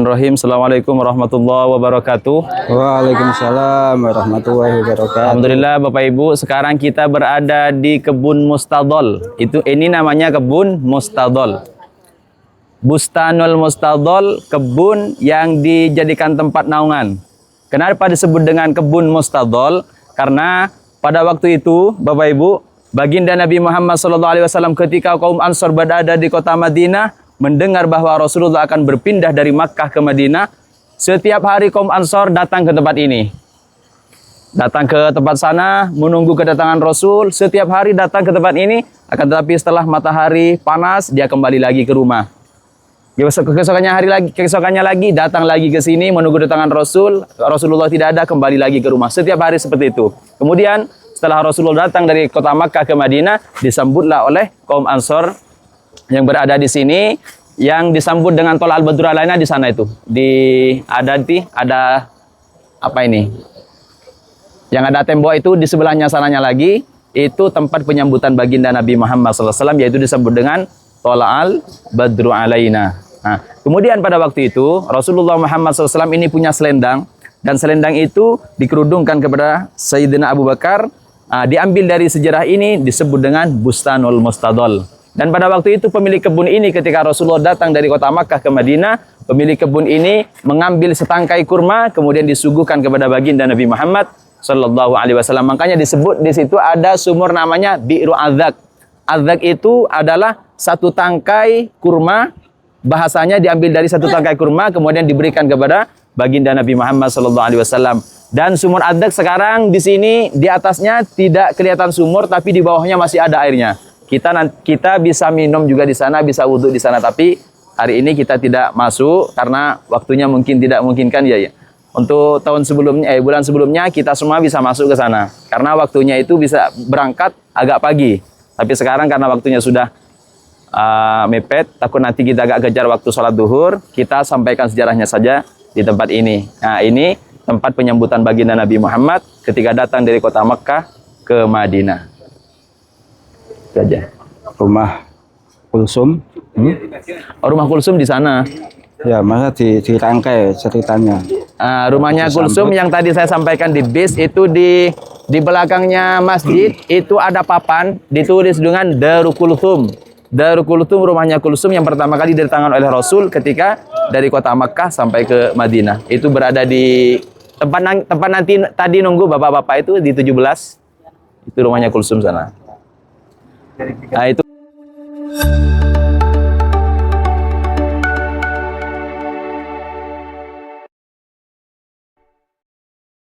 Bismillahirrahmanirrahim. Assalamualaikum warahmatullahi wabarakatuh. Waalaikumsalam warahmatullahi wabarakatuh. Alhamdulillah Bapak Ibu, sekarang kita berada di kebun Mustadol. Ini namanya kebun Mustadol. Bustanul Mustadol, kebun yang dijadikan tempat naungan. Kenapa disebut dengan kebun Mustadol? Karena pada waktu itu Bapak Ibu, baginda Nabi Muhammad SAW ketika kaum Ansor berada di kota Madinah, mendengar bahwa Rasulullah akan berpindah dari Makkah ke Madinah, setiap hari kaum Ansor datang ke tempat ini. Datang ke tempat sana, menunggu kedatangan Rasul. Setiap hari datang ke tempat ini, akan tetapi setelah matahari panas, dia kembali lagi ke rumah. Keesokannya lagi, datang lagi ke sini, menunggu kedatangan Rasul. Rasulullah tidak ada, kembali lagi ke rumah. Setiap hari seperti itu. Kemudian, setelah Rasulullah datang dari kota Makkah ke Madinah, disambutlah oleh kaum Ansor yang berada di sini, yang disambut dengan tol al-badru alaina di sana itu. Ada apa ini? Yang ada tembok itu di sebelahnya sananya lagi, itu tempat penyambutan baginda Nabi Muhammad SAW, yaitu disebut dengan tol al-badru alaina. Nah, kemudian pada waktu itu Rasulullah Muhammad SAW ini punya selendang, dan selendang itu dikerudungkan kepada Sayyidina Abu Bakar. Diambil dari sejarah ini disebut dengan Bustanul Mustadol. Dan pada waktu itu pemilik kebun ini ketika Rasulullah datang dari kota Makkah ke Madinah, pemilik kebun ini mengambil setangkai kurma kemudian disuguhkan kepada baginda Nabi Muhammad Sallallahu Alaihi Wasallam. Makanya disebut di situ ada sumur namanya Bi'ru Adzak. Adzak itu adalah satu tangkai kurma, bahasanya diambil dari satu tangkai kurma kemudian diberikan kepada baginda Nabi Muhammad Sallallahu Alaihi Wasallam. Dan sumur Adzak sekarang di sini di atasnya tidak kelihatan sumur, tapi di bawahnya masih ada airnya. Kita bisa minum juga di sana, bisa wudhu di sana, tapi hari ini kita tidak masuk karena waktunya mungkin tidak memungkinkan ya. Untuk tahun sebelumnya, bulan sebelumnya kita semua bisa masuk ke sana karena waktunya itu bisa berangkat agak pagi. Tapi sekarang karena waktunya sudah mepet, takut nanti kita agak kejar waktu sholat duhur, kita sampaikan sejarahnya saja di tempat ini. Nah, ini tempat penyambutan baginda Nabi Muhammad ketika datang dari kota Makkah ke Madinah. Saja. Rumah Kulsum. Rumah Kulsum di sana. Ya, masa dirangkai ceritanya. Rumahnya Kulsum yang tadi saya sampaikan di bis itu di belakangnya masjid itu ada papan ditulis dengan Darul Kulsum. Darul Kulsum, rumahnya Kulsum yang pertama kali didatangkan oleh Rasul ketika dari kota Makkah sampai ke Madinah. Itu berada di tempat nanti tadi nunggu bapak-bapak itu di 17. Itu rumahnya Kulsum sana. Nah, itu